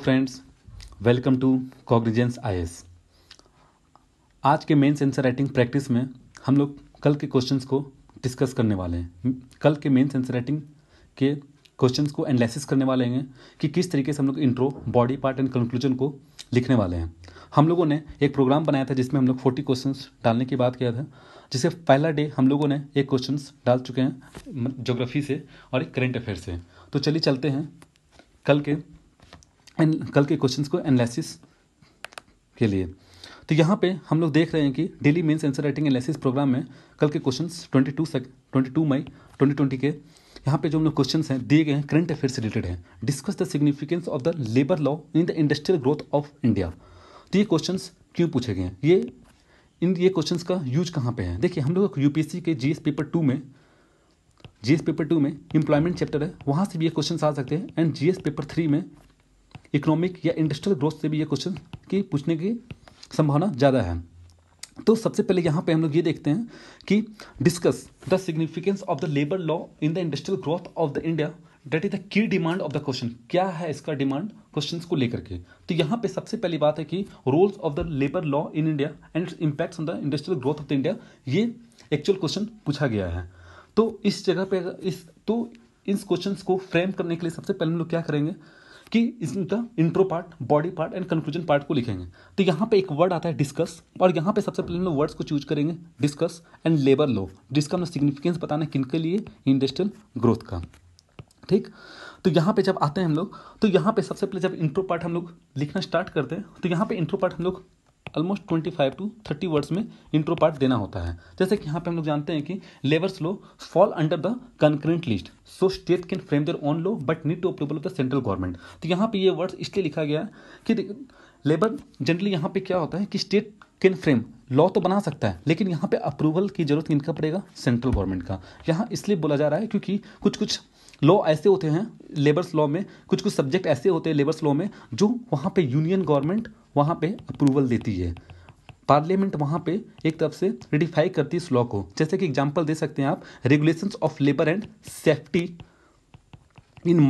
Friends, welcome to Cognizance IAS. आज के mains answer writing practice में हम लोग कल के क्वेश्चंस को डिस्कस करने वाले हैं। कल के मेंस आंसर राइटिंग के क्वेश्चंस को एनालिसिस करने वाले हैं कि किस तरीके से हम लोग intro, body part and conclusion को लिखने वाले हैं। हम लोगों ने एक प्रोग्राम बनाया था जिसमें हम लोग 40 क्वेश्चंस डालने की बात किया था, जिसे पहला डे हम लोगों ने एक क्वेश्चंस डाल चुके हैं ज्योग्राफी से और एक करेंट अफेयर से। तो चलिए चलते हैं कल के क्वेश्चंस को एनालिसिस के लिए। तो यहाँ पे हम लोग देख रहे हैं कि daily mains answer writing analysis programme में कल के क्वेश्चंस 22 मई 2020 के यहाँ पे जो हम लोग क्वेश्चंस हैं दिए गए हैं करंट अफेयर से रिलेटेड हैं। Discuss the significance of the labour law in the industrial growth of India. तो ये क्वेश्चंस क्यों पूछे गए हैं, ये क्वेश्चंस का यूज कहाँ पे है। देखिए, हम लोग यूपीएससी के जीएस पेपर टू में एम्प्लॉयमेंट चैप्टर है, वहाँ से भी ये क्वेश्चन आ सकते हैं। एंड जीएस पेपर 3 में इकोनॉमिक या इंडस्ट्रियल ग्रोथ से भी ये क्वेश्चन की पूछने की संभावना ज़्यादा है। तो सबसे पहले यहाँ पे हम लोग ये देखते हैं कि discuss the significance of the labour law in the industrial growth of the India, that is the key demand of the question. क्या है इसका डिमांड क्वेश्चन को लेकर के। तो यहाँ पे सबसे पहली बात है कि roles of the labour law in India and its impacts on the industrial growth of the India, ये एक्चुअल क्वेश्चन पूछा गया है। तो इस जगह पे इस क्वेश्चंस को फ्रेम करने के लिए सबसे पहले हम लोग क्या करेंगे कि इसका intro part, body part and conclusion part को लिखेंगे। तो यहाँ पे एक वर्ड आता है डिस्कस, और यहाँ पे सबसे पहले हम लोग वर्ड्स को चूज करेंगे, डिस्कस एंड लेबर लॉ, जिसका हम सिग्निफिकेंस बताना है किनके लिए, इंडस्ट्रियल ग्रोथ का। ठीक, तो यहाँ पे जब आते हैं हम लोग, तो यहाँ पे सबसे पहले जब इंट्रो पार्ट हम लोग लिखना स्टार्ट करते हैं, तो यहाँ पे इंट्रो पार्ट हम लोग ऑलमोस्ट 25 to 30 वर्ड्स में इंट्रो पार्ट देना होता है। जैसे कि यहाँ पे हम लोग जानते हैं कि labours law fall under the concurrent list, so state can frame their own law but need to approval of the central government. तो यहाँ पे ये वर्ड्स इसलिए लिखा गया है कि लेबर जनरली यहाँ पे क्या होता है कि स्टेट कैन फ्रेम लॉ तो बना सकता है, लेकिन यहाँ पे अप्रूवल की जरूरत किनका पड़ेगा, सेंट्रल गवर्नमेंट का। यहाँ इसलिए बोला जा रहा है क्योंकि कुछ लॉ ऐसे होते हैं लेबर्स लॉ में, कुछ सब्जेक्ट ऐसे होते हैं लेबर्स लॉ में जो वहाँ पे यूनियन गवर्नमेंट वहाँ पे अप्रूवल देती है, पार्लियामेंट वहाँ पे एक तरफ से रेटिफाई करती है इस लॉ को। जैसे कि एग्जांपल दे सकते हैं आप, regulations of labour and safety in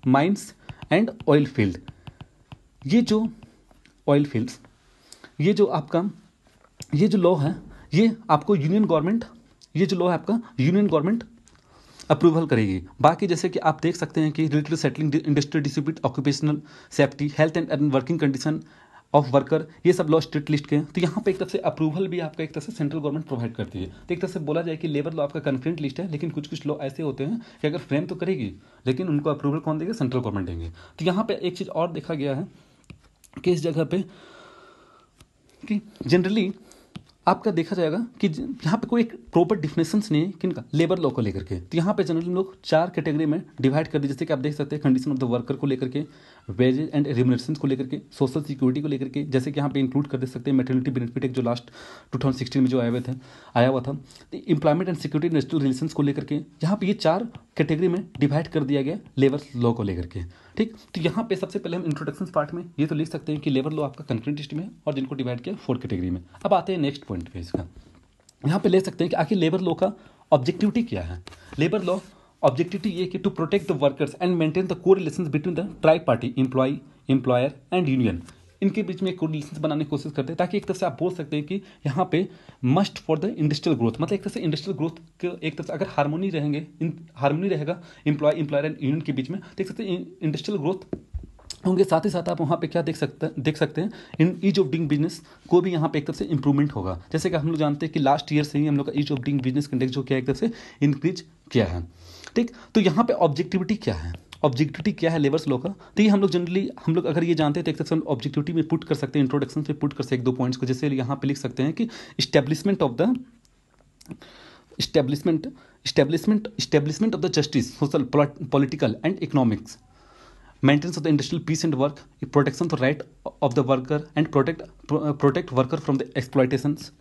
mines and oil field. ये जो ऑयल फील्ड्स, ये जो लॉ है, ये आपको यूनियन गवर्नमेंट अप्रूवल करेगी। बाकी जैसे कि आप देख सकते हैं कि related settling industrial dispute, occupational safety, health and working condition of worker, ये सब लॉ स्टेट लिस्ट के हैं। तो यहाँ पे एक तरफ से अप्रूवल भी आपका एक तरफ से सेंट्रल गवर्नमेंट प्रोवाइड करती है। तो एक तरफ से बोला जाए कि लेबर लॉ आपका कंकरेंट लिस्ट है, लेकिन कुछ लॉ ऐसे होते हैं कि अगर फ्रेम तो करेगी, लेकिन उनको अप्रूवल कौन देगा, सेंट्रल गवर्नमेंट देंगे। तो यहाँ पे एक चीज़ और देखा गया है कि इस जगह पे कि जनरली आपका देखा जाएगा कि यहाँ पे कोई एक प्रॉपर डिफिनेशंस नहीं है किनका, लेबर लॉ को लेकर के। तो यहाँ पे जनरली लोग 4 कैटेगरी में डिवाइड कर दी। जैसे कि आप देख सकते हैं कंडीशन ऑफ द वर्कर को लेकर के, वेजेज एंड रिम्यूनरेशन को लेकर के, सोशल सिक्योरिटी को लेकर के, जैसे कि यहाँ पे इंक्लूड कर दे सकते हैं मैटरनिटी बेनिफिट एक जो लास्ट 2016 में जो आया हुआ था। तो employment and security industrial relations को लेकर के यहाँ पे ये 4 कैटेगरी में डिवाइड कर दिया गया लेबर लॉ को लेकर के। ठीक, तो यहाँ पे सबसे पहले हम इंट्रोडक्शन पार्ट में ये तो लिख सकते हैं कि लेबर लॉ आपका कंकरेंट लिस्ट में है और जिनको डिवाइड किया 4 कैटेगरी में। अब आते हैं नेक्स्ट पॉइंट पे इसका। यहाँ पे ले सकते हैं कि आखिर लेबर लॉ का ऑब्जेक्टिविटी क्या है। लेबर लॉ ऑब्जेक्टिविटी ये कि to protect the workers and maintain the co relations between the tri party, employee, employer and union. इनके बीच में एक कोरिलेशंस बनाने की कोशिश करते हैं, ताकि एक तरफ से आप बोल सकते हैं कि यहाँ पे must for the industrial growth, मतलब एक तरफ से इंडस्ट्रियल ग्रोथ के एक तरफ से अगर हार्मोनी रहेगा एम्प्लॉयर एंड यूनियन के बीच में, देख सकते हैं इंडस्ट्रियल ग्रोथ होंगे। साथ ही साथ आप वहाँ पे क्या देख सकते हैं in ease of doing business को भी यहाँ पे एक तरफ से इंप्रूवमेंट होगा। जैसे कि हम लोग जानते हैं कि लास्ट ईयर से ही हम लोग का ease of doing business index जो क्या एक तरफ से इंक्रीज किया है। ठीक, तो यहाँ पे ऑब्जेक्टिविटी क्या है लेबर्स लॉ का। तो ये हम लोग अगर ये जानते हैं तो एक तरफ से हम ऑब्जेक्टिविटी में पुट कर सकते हैं, इंट्रोडक्शन पे पुट कर सकते हैं 1-2 पॉइंट्स को। जैसे यहाँ पे लिख सकते हैं कि establishment of the justice, social, political and economics, maintenance of the industrial peace and work, protection of the right of the worker and protect worker from the exploitations,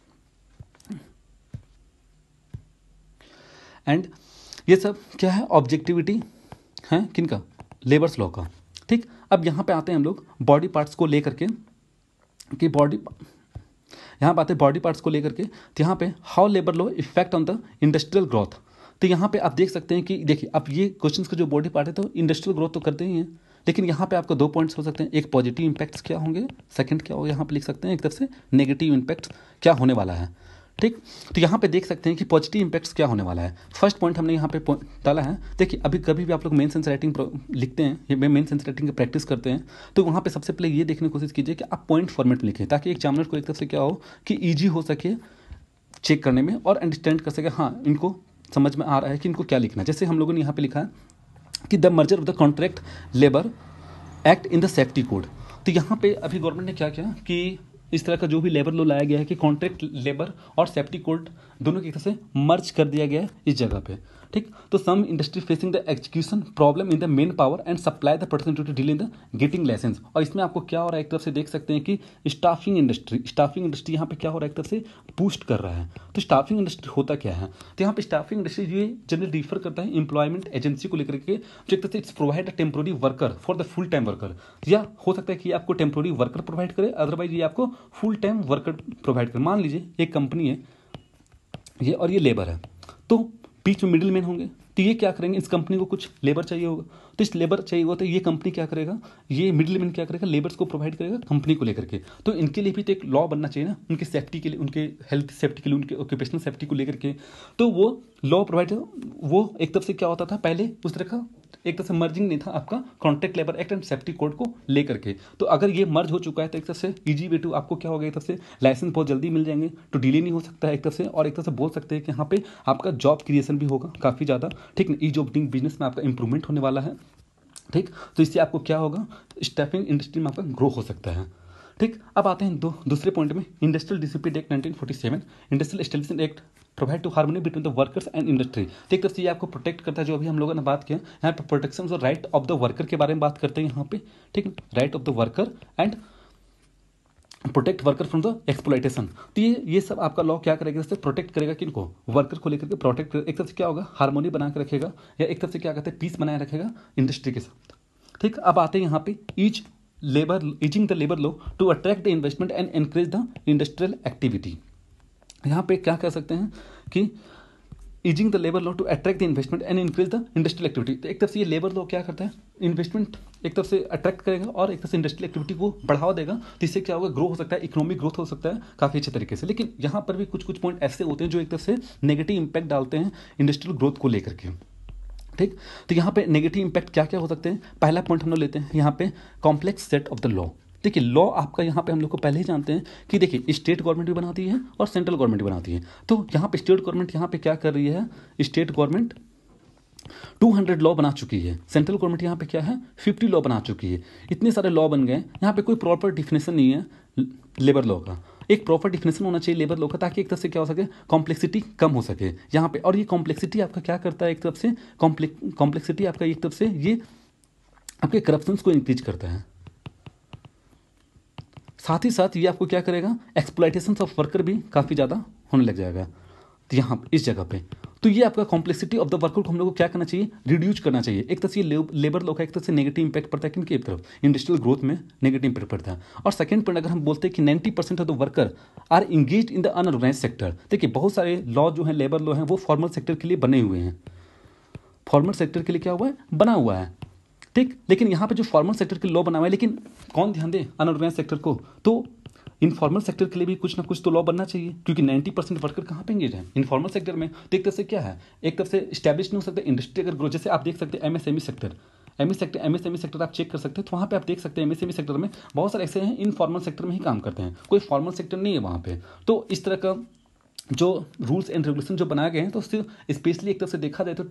and ये सब क्या है, ऑब्जेक्टिविटी है किनका, लेबर्स लॉ का। ठीक, अब यहाँ पे आते हैं हम लोग बॉडी पार्ट्स को लेकर के कि बॉडी पार्ट्स को लेकर के। तो यहाँ पे how labour law effect on the industrial growth. तो यहाँ पे आप देख सकते हैं कि देखिए, अब ये क्वेश्चन का जो बॉडी पार्ट है तो इंडस्ट्रियल ग्रोथ तो करते ही हैं, लेकिन यहाँ पे आपको 2 पॉइंट्स हो सकते हैं, एक पॉजिटिव इम्पैक्ट्स क्या होंगे, सेकंड क्या होगा यहाँ पे लिख सकते हैं एक तरफ से नेगेटिव इम्पैक्ट्स क्या होने वाला है। ठीक, तो यहाँ पे देख सकते हैं कि पॉजिटिव इम्पैक्ट्स क्या होने वाला है। फर्स्ट पॉइंट हमने यहाँ पे डाला है। देखिए अभी कभी भी आप लोग मेन सेंस राइटिंग लिखते हैं या मेन सेंस राइटिंग की प्रैक्टिस करते हैं तो वहाँ पे सबसे पहले ये देखने की कोशिश कीजिए कि आप पॉइंट फॉर्मेट में लिखें, ताकि एग्जामिनर को एक तरफ से क्या हो कि ईजी हो सके चेक करने में और अंडरस्टैंड कर सके, हाँ इनको समझ में आ रहा है कि इनको क्या लिखना है। जैसे हम लोगों ने यहाँ पे लिखा है कि the merger of the contract labour act in the safety code. तो यहाँ पे अभी गवर्नमेंट ने क्या किया कि इस तरह का जो भी लेबर लॉ लाया गया है कि कॉन्ट्रैक्ट लेबर और सेफ्टी कोड दोनों की तरह से मर्ज कर दिया गया है इस जगह पे। ठीक, तो some industry facing the execution problem in the main power and supply the person to deal in the getting license. और इसमें आपको क्या हो रहा है, एक तरफ से देख सकते हैं कि स्टाफिंग इंडस्ट्री यहाँ पे क्या हो रहा है, एक तरफ से बूस्ट कर रहा है। तो स्टाफिंग इंडस्ट्री होता क्या है, तो यहाँ पे स्टाफिंग इंडस्ट्री ये जनरली रिफर करता है एम्प्लॉयमेंट एजेंसी को लेकर के, जो एक तरह से it's provide a temporary worker for the full time worker. या हो सकता है कि आपको टेम्पोररी वर्कर प्रोवाइड करे, अदरवाइज ये आपको फुल टाइम वर्कर प्रोवाइड करे। मान लीजिए एक कंपनी है ये और ये लेबर है, तो बीच में मिडिल मैन होंगे, तो ये क्या करेंगे, इस कंपनी को कुछ लेबर चाहिए होगा, तो इस लेबर चाहिए होगा तो ये कंपनी क्या करेगा, ये मिडिल मैन क्या करेगा, लेबर्स को प्रोवाइड करेगा कंपनी को लेकर के। तो इनके लिए भी तो एक लॉ बनना चाहिए ना, उनके सेफ्टी के लिए, उनके हेल्थ सेफ्टी के लिए, उनके ऑक्यूपेशनल सेफ्टी को लेकर के। तो वो लॉ प्रोवाइड, वो एक तरफ से क्या होता था पहले उस तरह का एक तरह से मर्जिंग नहीं था आपका contract labour act and safety code को लेकर के। तो अगर ये मर्ज हो चुका है तो एक तरफ से इजी वे टू आपको क्या होगा, एक तरफ से लाइसेंस बहुत जल्दी मिल जाएंगे, तो डिले नहीं हो सकता है एक तरफ से, और एक तरफ से बोल सकते हैं कि यहाँ पे आपका जॉब क्रिएशन भी होगा काफ़ी ज़्यादा। ठीक, ईज ऑफ डूइंग बिजनेस में आपका इंप्रूवमेंट होने वाला है। ठीक, तो इससे आपको क्या होगा, स्टाफिंग इंडस्ट्री में आपका ग्रो हो सकता है। ठीक, अब आते हैं दूसरे पॉइंट में, industrial discipline act 1947, industrial establishment act provide to harmony between the workers and industry. तो एक तरफ से ये आपको प्रोटेक्ट करता है, जो अभी हम लोगों ने बात किया यहाँ पे प्रोटेक्शन और राइट ऑफ द वर्कर के बारे में बात करते हैं यहाँ पे। ठीक, right of the worker and protect worker from the exploitation. तो ये सब आपका लॉ क्या करेगा, इससे प्रोटेक्ट करेगा किनको, वर्कर को लेकर के प्रोटेक्ट करेगा। एक तरफ से क्या होगा, हार्मोनी बना के रखेगा, या एक तरफ से क्या कहते हैं पीस बनाए रखेगा इंडस्ट्री के साथ। ठीक, अब आते हैं यहाँ पे easing the labour law to attract the investment and encourage the industrial activity. यहाँ पे क्या कह सकते हैं कि easing the labour law to attract the investment and increase the industrial activity. तो एक तरफ से ये लेबर लॉ क्या करता है, इन्वेस्टमेंट एक तरफ से अट्रैक्ट करेगा और एक तरफ से इंडस्ट्रियल एक्टिविटी को बढ़ावा देगा, तो इससे क्या होगा, ग्रो हो सकता है, इकोनॉमिक ग्रोथ हो सकता है काफ़ी अच्छे तरीके से। लेकिन यहाँ पर भी कुछ पॉइंट ऐसे होते हैं जो एक तरफ से नेगेटिव इंपैक्ट डालते हैं इंडस्ट्रियल ग्रोथ को लेकर के। ठीक, तो यहाँ पे नेगेटिव इंपैक्ट क्या क्या हो सकते हैं, पहला पॉइंट हम लोग लेते हैं यहाँ पे complex set of the law. देखिए लॉ आपका यहाँ पे हम लोग को पहले ही जानते हैं कि देखिए स्टेट गवर्नमेंट भी बनाती है और सेंट्रल गवर्नमेंट भी बनाती है। तो यहाँ पे स्टेट गवर्नमेंट यहाँ पे क्या कर रही है, स्टेट गवर्नमेंट 200 लॉ बना चुकी है, सेंट्रल गवर्नमेंट यहाँ पे क्या है 50 लॉ बना चुकी है। इतने सारे लॉ बन गए, यहाँ पे कोई प्रॉपर डिफिनेशन नहीं है लेबर लॉ का। एक प्रॉपर डिफिनेशन होना चाहिए लेबर लॉ का, ताकि एक तरफ से क्या हो सके, कॉम्प्लेक्सिटी कम हो सके यहाँ पे। और ये कॉम्प्लेक्सिटी आपका क्या करता है, एक तरफ से कॉम्प्लेक्सिटी आपका एक तरफ से ये आपके करप्शंस को इंक्रीज करता है, साथ ही साथ ये आपको क्या करेगा, एक्सप्लॉइटेशन ऑफ वर्कर भी काफ़ी ज़्यादा होने लग जाएगा। तो यहाँ इस जगह पे तो ये आपका कॉम्प्लेक्सिटी ऑफ द वर्कर को हम लोग को क्या करना चाहिए, रिड्यूस करना चाहिए। एक तरह से लेबर लॉ का एक तरह से नेगेटिव इंपैक्ट पड़ता है किनकी एक तरफ, इंडस्ट्रियल ग्रोथ में नेगेटिव इंपैक्ट पड़ता है। और सेकंड पॉइंट अगर हम बोलते हैं कि 90% of the worker are engage in the unorganise sector. देखिए बहुत सारे लॉ जो हैं लेबर लॉ हैं वो फॉर्मल सेक्टर के लिए बने हुए हैं, फॉर्मल सेक्टर के लिए क्या हुआ है, बना हुआ है। ठीक, लेकिन यहाँ पे जो फॉर्मल सेक्टर के लॉ बना हुआ है, लेकिन कौन ध्यान दे, अनऑर्गेनाइज सेक्टर को। तो इनफॉर्मल सेक्टर के लिए भी कुछ ना कुछ तो लॉ बनना चाहिए, क्योंकि 90% वर्कर कहाँ पे एंगेज हैं, इनफॉर्मल सेक्टर में। तो एक तरह से क्या है, एक तरफ से स्टैब्लिश नहीं हो सकता इंडस्ट्री अगर ग्रो। जैसे आप देख सकते हैं एमएसएमई सेक्टर आप चेक कर सकते हैं, तो वहाँ पे आप देख सकते हैं एमएसएमई सेक्टर में बहुत सारे ऐसे हैं इनफॉर्मल सेक्टर में ही काम करते हैं, कोई फॉर्मल सेक्टर नहीं है वहाँ पे। तो इस तरह का जो रूल्स एंड रेगुलेशन जो बनाए गए हैं, तो सिर्फ स्पेशली एक तरफ से देखा जाए तो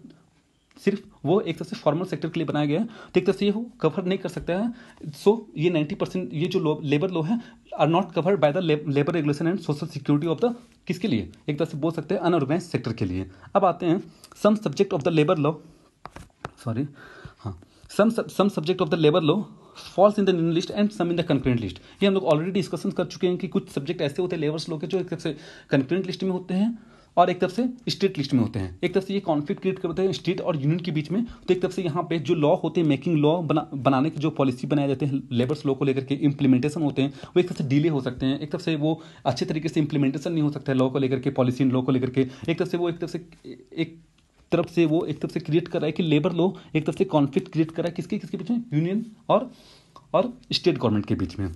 सिर्फ वो एक तरह से फॉर्मल सेक्टर के लिए बनाया गया है, तो एक तरह से ये कवर नहीं कर सकता है। सो ये 90% ये जो लेबर लॉ है are not covered by the labour regulation and social security of the, किसके लिए, एक तरह से बोल सकते हैं अनऑर्गेनाइज सेक्टर के लिए। अब आते हैं some subject of the labour law, some subject of the labour law falls in the new list and some in the concurrent list. ये हम लोग ऑलरेडी डिस्कशन कर चुके हैं कि कुछ सब्जेक्ट ऐसे होते हैं लेबर्स लॉ के जो एक तरफ से कंकरेंट लिस्ट में होते हैं और एक तरफ से स्टेट लिस्ट में होते हैं। एक तरफ से ये कॉन्फ्लिक्ट क्रिएट करते हैं स्टेट और यूनियन के बीच में। तो एक तरफ से यहाँ पे जो लॉ होते हैं, मेकिंग लॉ बनाने के जो पॉलिसी बनाए जाते हैं लेबर्स लॉ को लेकर के, इंप्लीमेंटेशन होते हैं, वो एक तरफ से डिले हो सकते हैं। एक तरफ से वो अच्छे तरीके से इंप्लीमेंटेशन नहीं हो सकता है लॉ को लेकर के, पॉलिसी लॉ को लेकर के। एक तरफ से वो एक तरफ से एक तरफ से वो एक तरफ से क्रिएट कर रहा है कि लेबर लॉ एक तरफ से कॉन्फ्लिक्ट क्रिएट कर रहा है किसके किसके बीच में, यूनियन और स्टेट गवर्नमेंट के बीच में।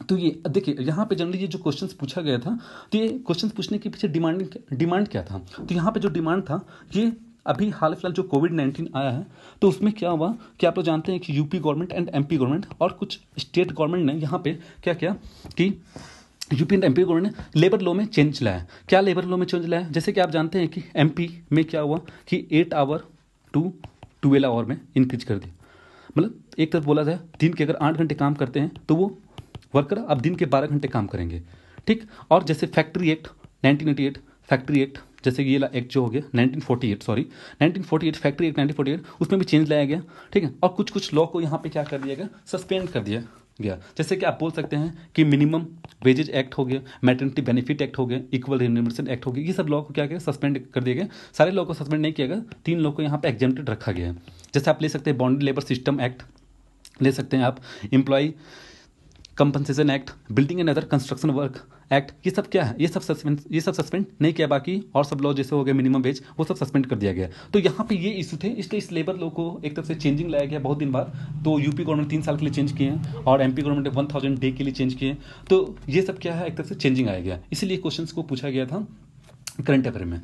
तो ये देखिए यहाँ पे जनरली ये जो क्वेश्चंस पूछा गया था, तो ये क्वेश्चंस पूछने के पीछे डिमांड क्या था, तो यहाँ पे जो डिमांड था ये अभी हाल फिलहाल जो कोविड-19 आया है तो उसमें क्या हुआ कि आप लोग जानते हैं कि UP government and MP government और कुछ स्टेट गवर्नमेंट ने यहाँ पे क्या किया कि यूपी एंड एमपी गवर्नमेंट ने लेबर लॉ में चेंज लाया। क्या लेबर लॉ में चेंज लाया, जैसे कि आप जानते हैं कि एमपी में क्या हुआ कि 8 आवर टू 12 आवर में इंक्रीज कर दिया। मतलब एक तरफ बोला जाए दिन के अगर 8 घंटे काम करते हैं तो वो वर्कर अब दिन के 12 घंटे काम करेंगे, ठीक। और जैसे फैक्ट्री एक्ट 1988 फैक्ट्री एक्ट, जैसे ये एक्ट जो हो गया 1948 फैक्ट्री एक्ट 1948, उसमें भी चेंज लाया गया, ठीक है। और कुछ कुछ लॉ को यहाँ पे क्या कर दिया गया, सस्पेंड कर दिया गया। जैसे कि आप बोल सकते हैं कि मिनिमम वेजेज एक्ट हो गया, मैटरनिटी बेनिफिट एक्ट हो गया, इक्वल रिम्यूनरेशन एक्ट हो गया, ये सब लॉ को क्या किया, सस्पेंड कर दिया गया। सारे लॉ को सस्पेंड नहीं किया गया, 3 लॉ को यहाँ पे एग्जेम्प्टेड रखा गया है। जैसे आप ले सकते हैं बॉन्ड लेबर सिस्टम एक्ट ले सकते हैं आप, employee compensation act, building and other construction work act, ये सब क्या है, ये सब सस्पेंड नहीं किया। बाकी और सब लॉ जैसे हो गए मिनिमम वेज वो सब सस्पेंड कर दिया गया। तो यहाँ पे ये इशू थे, इसलिए इस लेबर लॉ को एक तरफ से चेंजिंग लाया गया बहुत दिन बाद। तो यूपी गवर्नमेंट 3 साल के लिए चेंज किए हैं और एमपी गवर्नमेंट 1000 डे के लिए चेंज किए। तो ये सब क्या है, एक तरफ से चेंजिंग आया गया, इसीलिए क्वेश्चन को पूछा गया था करंट अफेयर में।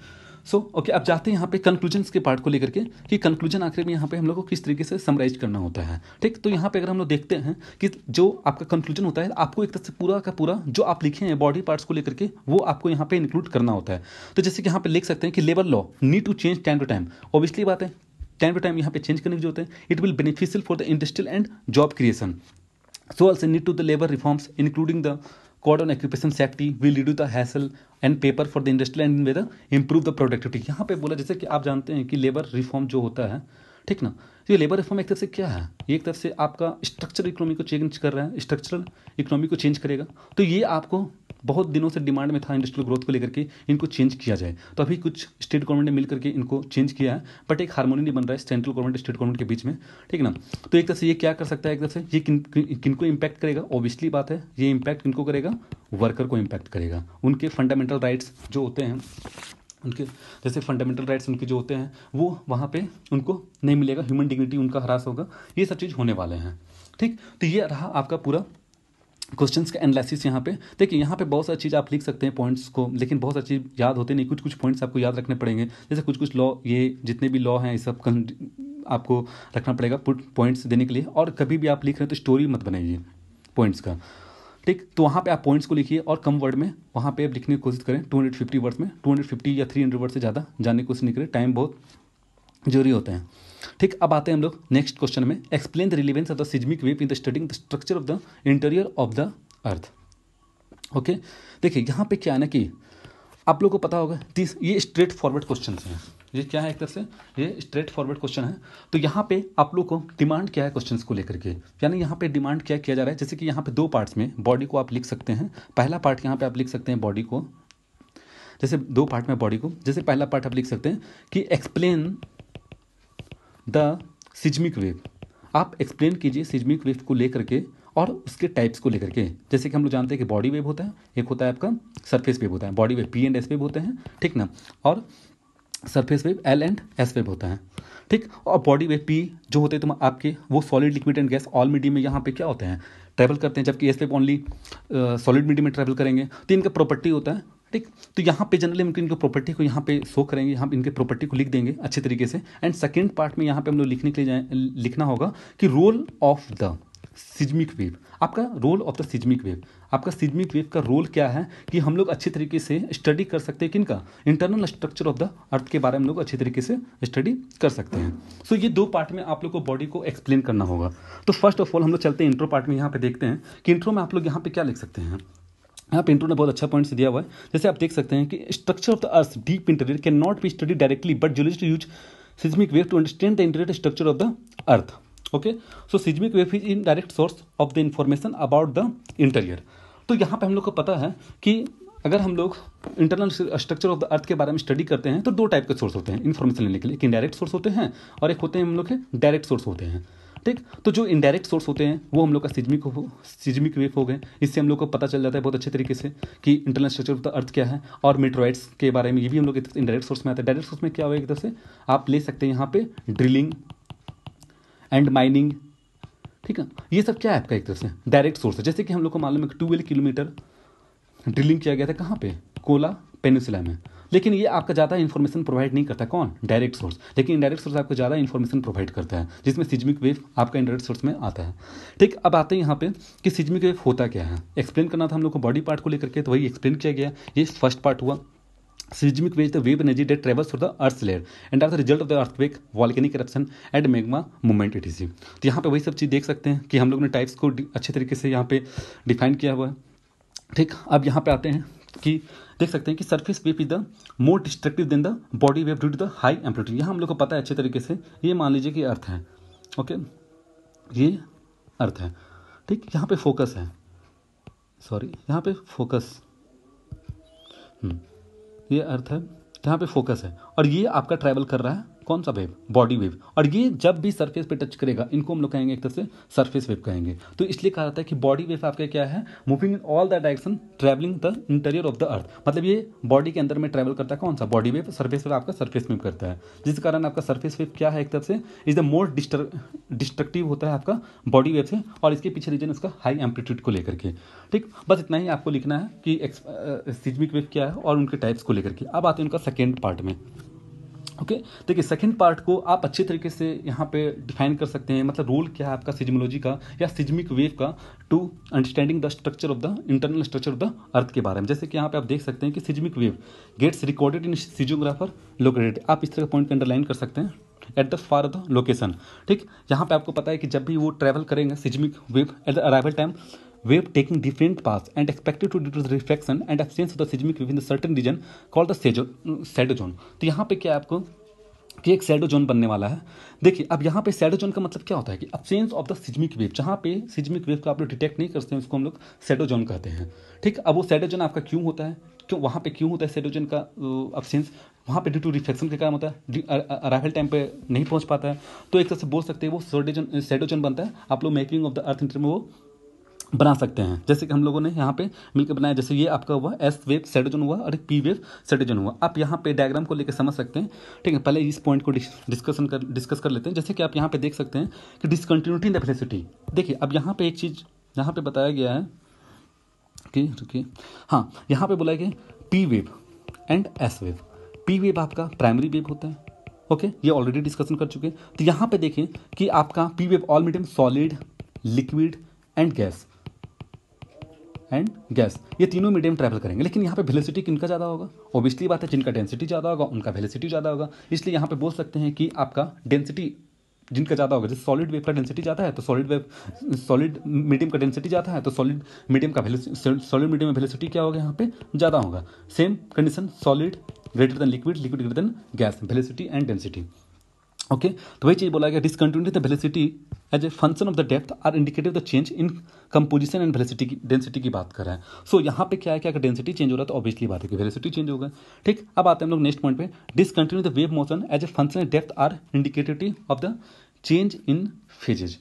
ओके, अब जाते हैं यहाँ पे कंक्लूजन्स के पार्ट को लेकर के कि कंक्लूजन आखिर में यहाँ पे हम लोग को किस तरीके से समराइज करना होता है, ठीक। तो यहाँ पे अगर हम लोग देखते हैं कि जो आपका कंक्लूजन होता है आपको एक तरह से पूरा का पूरा जो आप लिखे हैं बॉडी पार्ट्स को लेकर के वो आपको यहाँ पे इंक्लूड करना होता है। तो जैसे कि यहाँ पे लिख सकते हैं कि labour law need to change time to time, obviously बात है टाइम टू टाइम यहाँ पे चेंज करने की जरूरत है। It will beneficial for the industrial and job creation, so also need to the labor reforms including the code on occupation safety will reduce the hassle and paper for the industry and whether improve the productivity। यहाँ पे बोला जैसे कि आप जानते हैं कि labour reform जो होता है, ठीक ना, तो ये लेबर रिफॉर्म एक तरफ से क्या है, ये एक तरफ से आपका स्ट्रक्चरल इकोनॉमी को चेंज कर रहा है, स्ट्रक्चरल इकोनॉमी को चेंज करेगा। तो ये आपको बहुत दिनों से डिमांड में था इंडस्ट्रियल ग्रोथ को लेकर के इनको चेंज किया जाए। तो अभी कुछ स्टेट गवर्नमेंट ने मिलकर के इनको चेंज किया है, बट एक हार्मोनी नहीं बन रहा है सेंट्रल गवर्नमेंट स्टेट गवर्नमेंट के बीच में, ठीक ना। तो एक तरह से ये क्या कर सकता है, एक तरफ से ये किनको इम्पैक्ट करेगा, ऑब्वियसली बात है ये इम्पैक्ट किनको करेगा, वर्कर को इम्पैक्ट करेगा। उनके फंडामेंटल राइट्स जो होते हैं, उनके जैसे फंडामेंटल राइट्स उनके जो होते हैं वो वहाँ पे उनको नहीं मिलेगा, ह्यूमन डिग्निटी उनका हरास होगा, ये सब चीज़ होने वाले हैं, ठीक। तो ये रहा आपका पूरा क्वेश्चंस का एनालिसिस। यहाँ पे देखिए यहाँ पे बहुत सारी चीज़ आप लिख सकते हैं पॉइंट्स को, लेकिन बहुत सारी चीज़ याद होते नहीं, कुछ कुछ पॉइंट्स आपको याद रखने पड़ेंगे। जैसे कुछ कुछ लॉ, ये जितने भी लॉ हैं ये सब आपको रखना पड़ेगा पॉइंट्स देने के लिए। और कभी भी आप लिख रहे हैं तो स्टोरी मत बनाइए पॉइंट्स का, ठीक। तो वहाँ पे आप पॉइंट्स को लिखिए और कम वर्ड में वहाँ पे आप लिखने की कोशिश करें, 250 वर्ड्स में, 250 या 300 वर्ड से ज़्यादा जाने की कोशिश नहीं करें, टाइम बहुत जरूरी होता है, ठीक। अब आते हैं हम लोग नेक्स्ट क्वेश्चन में, explain the relevance of the seismic wave in the studying the structure of the interior of the earth. Okay, देखिए यहाँ पे क्या है ना कि आप लोगों को पता होगा ये स्ट्रेट फॉरवर्ड क्वेश्चन हैं, ये क्या है, एक तरह से ये स्ट्रेट फॉरवर्ड क्वेश्चन है। तो यहाँ पे आप लोग को डिमांड क्या है क्वेश्चंस को लेकर के, यानी यहाँ पे डिमांड क्या किया जा रहा है। जैसे कि यहाँ पे 2 पार्ट्स में बॉडी को आप लिख सकते हैं। पहला पार्ट यहाँ पे आप लिख सकते हैं बॉडी को, जैसे 2 पार्ट में बॉडी को, जैसे पहला पार्ट आप लिख सकते हैं कि एक्सप्लेन द सिज्मिक वेव। आप एक्सप्लेन कीजिए सिज्मिक वेव को लेकर के और उसके टाइप्स को लेकर के। जैसे कि हम लोग जानते हैं कि बॉडी वेव होता है, एक होता है आपका सरफेस वेव होता है, body wave P and S wave होते हैं, ठीक ना, और surface wave L and S wave होता है, ठीक। और बॉडी वेव P जो होते हैं तो आपके वो solid liquid and gas all medium में यहाँ पे क्या होते हैं, ट्रैवल करते हैं, जबकि S wave only solid medium में ट्रैवल करेंगे। तो इनका प्रॉपर्टी होता है, ठीक। तो यहाँ पे जनरली हम इनके प्रॉपर्टी को यहाँ पे शो करेंगे, यहाँ इनके प्रॉपर्टी को लिख देंगे अच्छे तरीके से। एंड सेकेंड पार्ट में यहाँ पे हम लोग लिखने के लिए लिखना होगा कि role of the seismic wave, आपका role of the seismic wave, आपका सिज्मिक वेव का रोल क्या है कि हम लोग अच्छे तरीके से स्टडी कर सकते हैं किनका, internal structure of the earth के बारे में हम लोग अच्छे तरीके से स्टडी कर सकते हैं। सो ये 2 पार्ट में आप लोग को बॉडी को एक्सप्लेन करना होगा। तो फर्स्ट ऑफ ऑल हम लोग चलते हैं इंट्रो पार्ट में, यहाँ पे देखते हैं कि इंट्रो में आप लोग यहाँ पे क्या लिख सकते हैं। यहाँ पे इंट्रो ने बहुत अच्छा पॉइंट्स दिया हुआ है। जैसे आप देख सकते हैं कि structure of the earth deep interior can not be study directly but geologist use seismic wave to understand the interior structure of the earth. Okay, so seismic wave is in direct source of the information about the interior. तो यहाँ पे हम लोग को पता है कि अगर हम लोग internal structure of the earth के बारे में स्टडी करते हैं तो 2 टाइप के सोर्स होते हैं इन्फॉर्मेशन लेने के लिए, एक इनडायरेक्ट सोर्स होते हैं और एक होते हैं हम लोग के डायरेक्ट सोर्स होते हैं, ठीक। तो जो इनडायरेक्ट सोर्स होते हैं वो हम लोग का सिज्मिक वेव हो गए। इससे हम लोग को पता चल जाता है बहुत अच्छे तरीके से कि इंटरनल स्ट्रक्चर ऑफ द अर्थ क्या है, और मेट्रोइड्स के बारे में ये भी हम लोग इनडायरेक्ट सोर्स में आता है। डायरेक्ट सोर्स में क्या होगा, एक तरह से आप ले सकते हैं यहाँ पे ड्रिलिंग एंड माइनिंग, ठीक है। ये सब क्या है आपका एक तरह से डायरेक्ट सोर्स है। जैसे कि हम लोग को मालूम है कि 12 किलोमीटर ड्रिलिंग किया गया था कहाँ पे, कोला पेनिसुला में, लेकिन ये आपका ज़्यादा इन्फॉर्मेशन प्रोवाइड नहीं करता, कौन, डायरेक्ट सोर्स। लेकिन इनडायरेक्ट सोर्स आपको ज़्यादा इन्फॉर्मेशन प्रोवाइड करता है, जिसमें सिज्मिक वेव आपका इनडायरेक्ट सोर्स में आता है। ठीक, अब आते हैं यहाँ पे कि सिज्मिक वेव होता क्या है। एक्सप्लेन करना था हम लोग को बॉडी पार्ट को लेकर के, तो वही एक्सप्लेन किया गया। ये फर्स्ट पार्ट हुआ। Seismic wave, the wave energy that travels through the Earth's layer and are the result of the earthquake, volcanic eruption and magma movement etc. तो यहाँ पे वही सब चीज़ देख सकते हैं कि हम लोग ने टाइप्स को अच्छे तरीके से यहाँ पे डिफाइन किया हुआ है। ठीक, अब यहाँ पे आते हैं कि देख सकते हैं कि surface wave is the more destructive than the body wave due to the high amplitude. यहाँ हम लोग को पता है अच्छे तरीके से, ये मान लीजिए कि अर्थ है, ओके, ये अर्थ है, ठीक। यहाँ पे फोकस है, सॉरी यहाँ पे फोकस, ये अर्थ है, यहाँ पे फोकस है, और ये आपका ट्रैवल कर रहा है कौन सा वेव, बॉडी वेव। और ये जब भी सरफेस पे टच करेगा, इनको हम लोग कहेंगे एक तरह से सरफेस वेव कहेंगे। तो इसलिए कहा जाता है कि बॉडी वेव आपका क्या है, moving in all the direction travelling the interior of the अर्थ। मतलब ये बॉडी के अंदर में ट्रैवल करता है कौन सा, बॉडी वेव। सरफेस वेव आपका सरफेस वेव करता है, जिस कारण आपका सरफेस वेव क्या है, एक तरफ से इज द मोर डिस्ट्रक्टिव होता है आपका बॉडी वेव से, और इसके पीछे रीजन इसका हाई एम्पलीट्यूड को लेकर के। ठीक, बस इतना ही आपको लिखना है कि सिज्मिक वेव क्या है और उनके टाइप्स को लेकर के। अब आते हैं उनका सेकेंड पार्ट में। ओके, देखिए सेकंड पार्ट को आप अच्छे तरीके से यहाँ पे डिफाइन कर सकते हैं, मतलब रोल क्या है आपका सिज्मोलॉजी का या सिज्मिक वेव का to understanding the structure of the internal structure of the earth के बारे में। जैसे कि यहाँ पे आप देख सकते हैं कि seismic wave gets recorded in seismographer located. आप इस तरह का पॉइंट को अंडरलाइन कर सकते हैं, at the far the location. ठीक, यहाँ पे आपको पता है कि जब भी वो ट्रैवल करेंगे seismic wave at the arrival time, wave taking different paths and expected to due to the reflection and absence of the seismic wave in the certain region called the shadow zone। तो यहाँ पे क्या है आपको कि एक shadow zone बनने वाला है। देखिए अब यहाँ पे शैडो जोन का मतलब क्या होता है कि absence of the seismic wave, जहाँ पे सिज्मिक वेव को आप लोग डिटेक्ट नहीं करते हैं उसको हम लोग शैडो जोन कहते हैं। ठीक, अब वो शैडो जोन आपका क्यों होता है, क्यों वहाँ पे क्यों होता है शैडो जोन का अब्सेंस, वहाँ पे ड्यू टू रिफ्लेक्शन के कारण होता है, अराइवल टाइम पे नहीं पहुँच पाता है। तो एक तरह से बोल सकते हैं वो शैडो जोन बनता है। आप लोग mapping of the earth inter में वो बना सकते हैं, जैसे कि हम लोगों ने यहाँ पे मिलकर बनाया। जैसे ये आपका हुआ एस वेव शैडो जोन हुआ और एक पी वेव शैडो जोन हुआ। आप यहाँ पे डायग्राम को लेकर समझ सकते हैं। ठीक है, पहले इस पॉइंट को डिस्कस कर लेते हैं। जैसे कि आप यहाँ पे देख सकते हैं कि डिसकंटिन्यूटी इन द वेलोसिटी। देखिए अब यहाँ पे एक चीज़ यहाँ पे बताया गया है कि रुकिए, हाँ, यहाँ पे बोला गया P wave and S wave. P wave आपका प्राइमरी वेव होता है, ओके, ये ऑलरेडी डिस्कशन कर चुके हैं। तो यहाँ पे देखें कि आपका P wave all medium solid, liquid and gas ये तीनों मीडियम ट्रैवल करेंगे। लेकिन यहाँ पे वेलोसिटी किनका ज़्यादा होगा, ऑब्वियसली बात है, जिनका डेंसिटी ज़्यादा होगा उनका वेलोसिटी ज़्यादा होगा। इसलिए यहाँ पे बोल सकते हैं कि आपका डेंसिटी जिनका ज़्यादा होगा, जैसे सॉलिड वेव का डेंसिटी ज़्यादा है तो सॉलिड मीडियम का डेंसिटी ज़्यादा है तो सॉलिड मीडियम में वेलोसिटी क्या होगा, यहाँ पे ज़्यादा होगा। Same condition solid greater than liquid, liquid greater than gas, velocity and density. Okay, तो वही चीज़ बोला गया discontinuity the velocity as a function of the depth are indicative the change in composition and velocity की, density की बात कर रहे हैं। सो यहाँ पे क्या है कि अगर डेंसिटी चेंज हो रहा है तो ऑब्वियसली बात है कि वेलोसिटी चेंज होगा। ठीक, अब आते हैं हम लोग नेक्स्ट पॉइंट पे, discontinue the wave motion as a function and depth are indicative of the change in phases.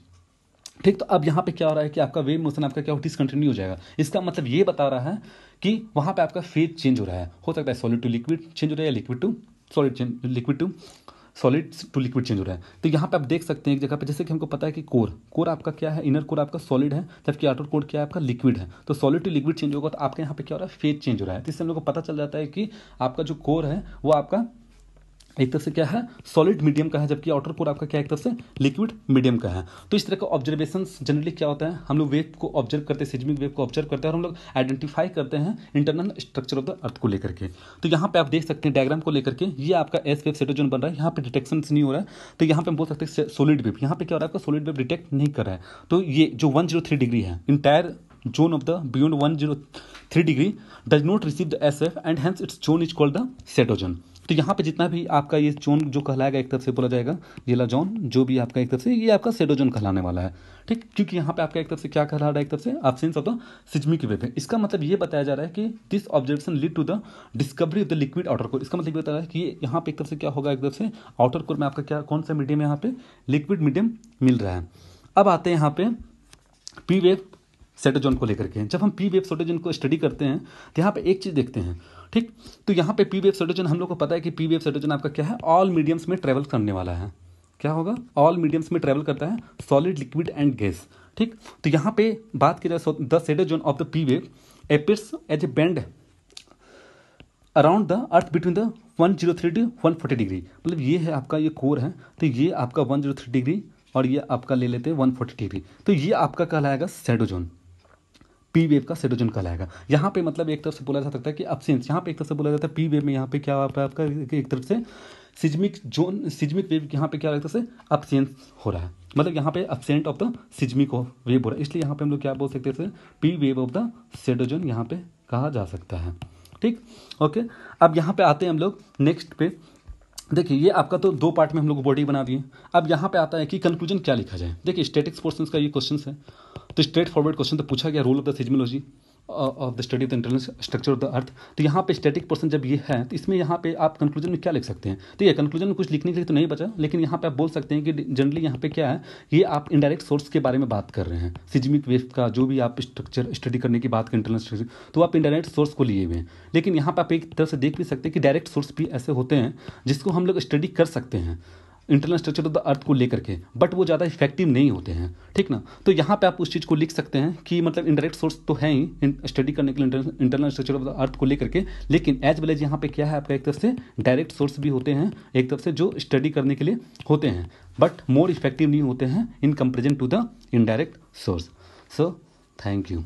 ठीक, तो अब यहाँ पे क्या हो रहा है कि आपका वेव मोशन आपका क्या डिसकंटिन्यू हो जाएगा। इसका मतलब ये बता रहा है कि वहाँ पे आपका फेज चेंज हो रहा है। हो सकता है सॉलिड टू लिक्विड चेंज हो रहा है या liquid to solid to liquid change हो रहा है। तो यहाँ पे आप देख सकते हैं एक जगह पे, जैसे कि हमको पता है कि कोर आपका क्या है, इनर कोर आपका सॉलिड है, जबकि आउटर कोर क्या है आपका लिक्विड है। तो सॉलिड टू लिक्विड चेंज होगा तो आपके यहाँ पे क्या हो रहा है, फेज चेंज हो रहा है। तो इससे हम लोग को पता चल जाता है कि आपका जो कोर है वो आपका एक तरफ से क्या है, सॉलिड मीडियम का है, जबकि आउटर कोर आपका क्या एक तरफ से लिक्विड मीडियम का है। तो इस तरह का ऑब्जर्वेशन जनरली क्या होता है, हम लोग वेव को ऑब्जर्व करते हैं, सिज्मिक वेव को ऑब्जर्व करते हैं और हम लोग आइडेंटिफाई करते हैं इंटरनल स्ट्रक्चर ऑफ द अर्थ को लेकर के। तो यहाँ पे आप देख सकते हैं डायग्राम को लेकर के, ये आपका एस वेव शैडो जोन बन रहा है, यहाँ पे डिटेक्शन नहीं हो रहा है। तो यहाँ पे हम बोल सकते हैं सॉलिड वेव, यहाँ पे क्या हो रहा है आपका सॉलिड वेव डिटेक्ट नहीं कर रहा है। तो ये जो 103 डिग्री है, entire zone of the beyond 103 degree does not receive the S wave and hence it's zone is called the shadow zone. तो यहाँ पे जितना भी आपका ये जोन जो कहलाएगा एक तरफ से बोला जाएगा, ये ला जोन जो भी आपका एक तरफ से ये आपका शैडो जोन कहलाने वाला है। ठीक, क्योंकि यहाँ पे आपका एक तरफ से क्या कहला रहा है, एक तरफ से absence of the seismic wave है। इसका मतलब ये बताया जा रहा है कि this observation lead to the discovery of the liquid outer core. इसका मतलब ये बता रहा है कि यहाँ पे एक तरफ से क्या होगा, एक तरफ से आउटर कोर में आपका क्या कौन सा मीडियम यहाँ पे लिक्विड मीडियम मिल रहा है। अब आते हैं यहाँ पे पी वेव सेटोजोन को लेकर के। जब हम पी वेव सेटोजोन को स्टडी करते हैं तो यहाँ पे एक चीज़ देखते हैं, ठीक। तो यहाँ पे पी वेव सेटोजोन हम लोग को पता है कि पी वेव सेटोजोन आपका क्या है, ऑल मीडियम्स में ट्रेवल करने वाला है। क्या होगा, ऑल मीडियम्स में ट्रेवल करता है, सॉलिड, लिक्विड एंड गैस, ठीक। तो यहाँ पे बात की जाए the shadow zone of the P wave appears as a band around the earth between the 103 to 140 degree. मतलब ये है आपका, ये कोर है, तो ये आपका 103 डिग्री और ये आपका ले लेते हैं 140 डिग्री। तो ये आपका कहलाएगा सेटोजोन, पी वेव का सेटोजोन कहलाएगा। यहाँ पे मतलब एक तरफ से बोला जा सकता है कि अब्सेंस, यहाँ पे एक तरफ से बोला जाता है पी वेव में यहाँ पे क्या आपका एक तरफ से सिज्मिक जोन, सिज्मिक वेव यहाँ पे क्या एक तरफ से अब्सेंस हो रहा है, मतलब यहाँ पे absent of the seismic wave हो रहा है, इसलिए यहाँ पे हम लोग क्या बोल सकते हैं, पी वेव ऑफ द सेटोजोन यहाँ पे कहा जा सकता है, ठीक। ओके, अब यहाँ पे आते हैं हम लोग नेक्स्ट पे। देखिए ये आपका तो दो पार्ट में हम लोग बॉडी बना दिए। अब यहाँ पे आता है कि कंक्लूजन क्या लिखा जाए। देखिए स्टैटिक्स पोर्शन का ये क्वेश्चन है, तो स्ट्रेट फॉरवर्ड क्वेश्चन तो पूछा गया, role of the seismology of the study of the internal structure of the earth. तो यहाँ पे स्टैटिक पोर्शन जब ये है तो इसमें यहाँ पे आप कंक्लूजन में क्या लिख सकते हैं। तो ये कंक्लूजन में कुछ लिखने के लिए तो नहीं बचा, लेकिन यहाँ पे आप बोल सकते हैं कि जनरली यहाँ पे क्या है, ये आप इनडायरेक्ट सोर्स के बारे में बात कर रहे हैं। सिज्मिक वेव का जो भी आप स्ट्रक्चर स्टडी करने की बात करें, इंटरनल स्ट्रक्चर, तो आप इनडायरेक्ट सोर्स को लिए हुए हैं। लेकिन यहाँ पे आप एक तरह से देख भी सकते हैं कि डायरेक्ट सोर्स भी ऐसे होते हैं जिसको हम लोग स्टडी कर सकते हैं इंटरनल स्ट्रक्चर ऑफ द अर्थ को लेकर के, बट वो ज़्यादा इफेक्टिव नहीं होते हैं, ठीक ना। तो यहाँ पे आप उस चीज़ को लिख सकते हैं कि मतलब इनडायरेक्ट सोर्स तो है ही स्टडी करने के लिए इंटरनल स्ट्रक्चर ऑफ द अर्थ को लेकर के, लेकिन एज वेल एज यहाँ पे क्या है आपका एक तरफ से डायरेक्ट सोर्स भी होते हैं, एक तरफ से जो स्टडी करने के लिए होते हैं, बट मोर इफेक्टिव नहीं होते हैं in comparison to the indirect source. So thank you.